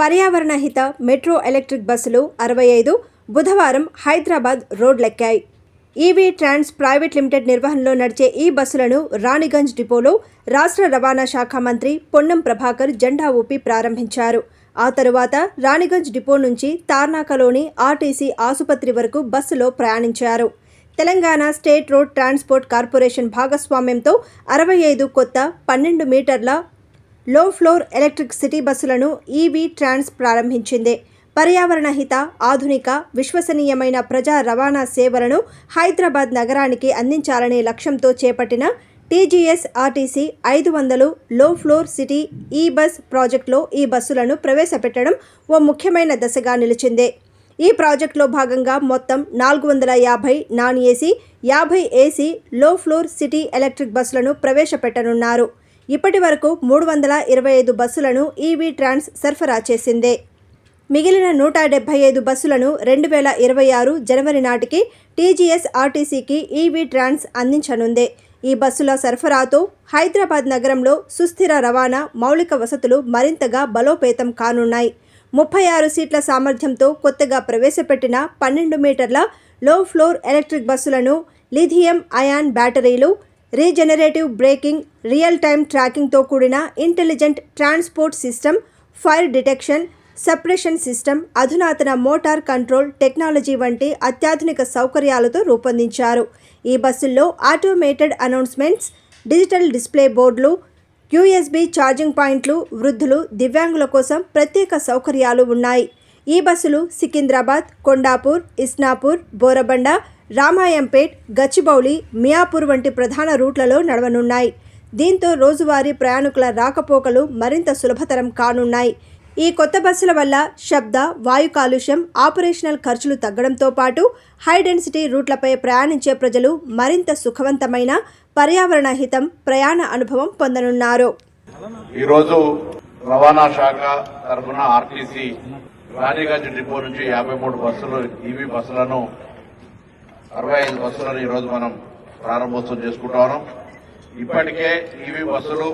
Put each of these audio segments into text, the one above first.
పర్యావరణ హిత metro electric బస్సులు 65 బుధవారం Hyderabad రోడ్లెక్కాయి. EV trans private limited నిర్వహణలో నడిచే ఈ బస్సులను రాణిగంజ్ డిపోలో రాష్ట్ర రవాణా శాఖ మంత్రి పొన్నం ప్రభాకర్ జెండా ఊపి ప్రారంభించారు. ఆ తరువాత రాణిగంజ్ డిపో నుంచి తార్నాకలోని ఆర్టీసీ ఆసుపత్రి వరకు బస్సులో ప్రయాణించారు. Telangana state road transport corporation భాగస్వామ్యంతో 65 కొత్త 12 మీటర్ల లో ఫ్లోర్ ఎలక్ట్రిక్ సిటీ బస్సులను ఈవీ ట్రాన్స్ ప్రారంభించింది. పర్యావరణ హిత, ఆధునిక, విశ్వసనీయమైన ప్రజా రవాణా సేవలను హైదరాబాద్ నగరానికి అందించాలనే లక్ష్యంతో చేపట్టిన టీజీఎస్ ఆర్టీసీ 500 లో ఫ్లోర్ సిటీ ఈ బస్ ప్రాజెక్టులో ఈ బస్సులను ప్రవేశపెట్టడం ఓ ముఖ్యమైన దశగా నిలిచింది. ఈ ప్రాజెక్టులో భాగంగా మొత్తం 450 నాన్ ఏసీ, 50 ఏసీ లో ఫ్లోర్ సిటీ ఎలక్ట్రిక్ బస్సులను ప్రవేశపెట్టనున్నారు. ఇప్పటి వరకు 325 బస్సులను ఈవీ ట్రాన్స్ సరఫరా చేసింది. మిగిలిన 175 బస్సులను 2026 జనవరి నాటికి టీజీఎస్ ఆర్టీసీకి ఈవీ ట్రాన్స్ అందించనుంది. ఈ బస్సుల సరఫరాతో హైదరాబాద్ నగరంలో సుస్థిర రవాణా మౌలిక వసతులు మరింతగా బలోపేతం కానున్నాయి. 36 సీట్ల సామర్థ్యంతో కొత్తగా ప్రవేశపెట్టిన 12 మీటర్ల లో ఫ్లోర్ ఎలక్ట్రిక్ బస్సులను లిథియం అయాన్ బ్యాటరీలు, రీజనరేటివ్ బ్రేకింగ్, రియల్ టైమ్ ట్రాకింగ్తో కూడిన intelligent transport system, fire detection, suppression system, అధునాతన మోటార్ కంట్రోల్ టెక్నాలజీ వంటి అత్యాధునిక సౌకర్యాలతో రూపొందించారు. ఈ బస్సుల్లో ఆటోమేటెడ్ అనౌన్స్మెంట్స్, డిజిటల్ డిస్ప్లే బోర్డులు, యూఎస్బీ ఛార్జింగ్ పాయింట్లు, వృద్ధులు, దివ్యాంగుల కోసం ప్రత్యేక సౌకర్యాలు ఉన్నాయి. ఈ బస్సులు సికింద్రాబాద్, కొండాపూర్, ఇస్నాపూర్, బోరబండ, రామాయంపేట్, గచ్చిబౌలి, మియాపూర్ వంటి ప్రధాన రూట్లలో నడవనున్నాయి. దీంతో రోజువారీ ప్రయాణికుల రాకపోకలు మరింత సులభతరం కానున్నాయి. ఈ కొత్త బస్సుల వల్ల శబ్ద, వాయు కాలుష్యం, ఆపరేషనల్ ఖర్చులు తగ్గడంతో పాటు హై డెన్సిటీ రూట్లపై ప్రయాణించే ప్రజలు మరింత సుఖవంతమైన, పర్యావరణ హితం ప్రయాణ అనుభవం పొందనున్నారు. ఈరోజు రవాణా శాఖ తరఫున ఆర్టీసీ రాణిగంజ్ డిపో నుంచి 53 బస్సులు ఈవీ బస్సులను 65 బస్సులను ఈరోజు మనం ప్రారంభోత్సవం చేసుకుంటాం. ఇప్పటికే ఈవీ బస్సులు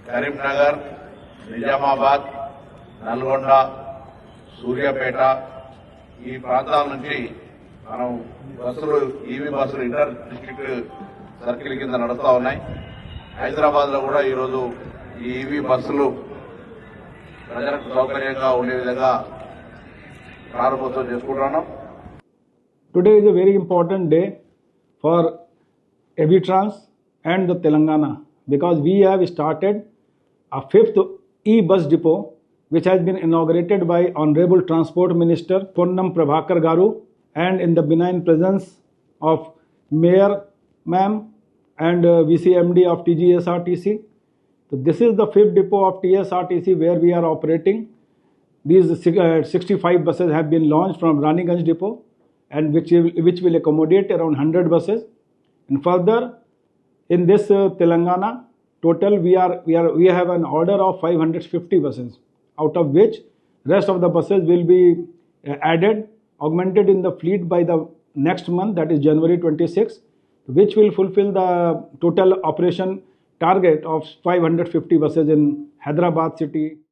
కరీంనగర్, నిజామాబాద్, నల్గొండ, సూర్యాపేట ఈ ప్రాంతాల నుంచి మనం ఈవీ బస్సులు ఇంటర్ డిస్ట్రిక్ట్ సర్కిల్ కింద నడుస్తూ ఉన్నాయి. హైదరాబాద్ లో కూడా ఈరోజు ఈ ఈవీ బస్సులు ప్రజలకు సౌకర్యంగా ఉండే విధంగా ప్రారంభోత్సవం చేసుకుంటున్నాం. Today is a very important day for Avitrans and the Telangana because we have started a 5th e-bus depot which has been inaugurated by Honorable Transport Minister Ponnam Prabhakar Garu and in the benign presence of Mayor Ma'am and VCMD of TGSRTC. So this is the 5th depot of TSRTC where we are operating. These 65 buses have been launched from Raniganj depot and which will accommodate around 100 buses. And further, in this Telangana, total we have an order of 550 buses, out of which rest of the buses will be augmented in the fleet by the next month, that is January 26, which will fulfill the total operation target of 550 buses in Hyderabad city.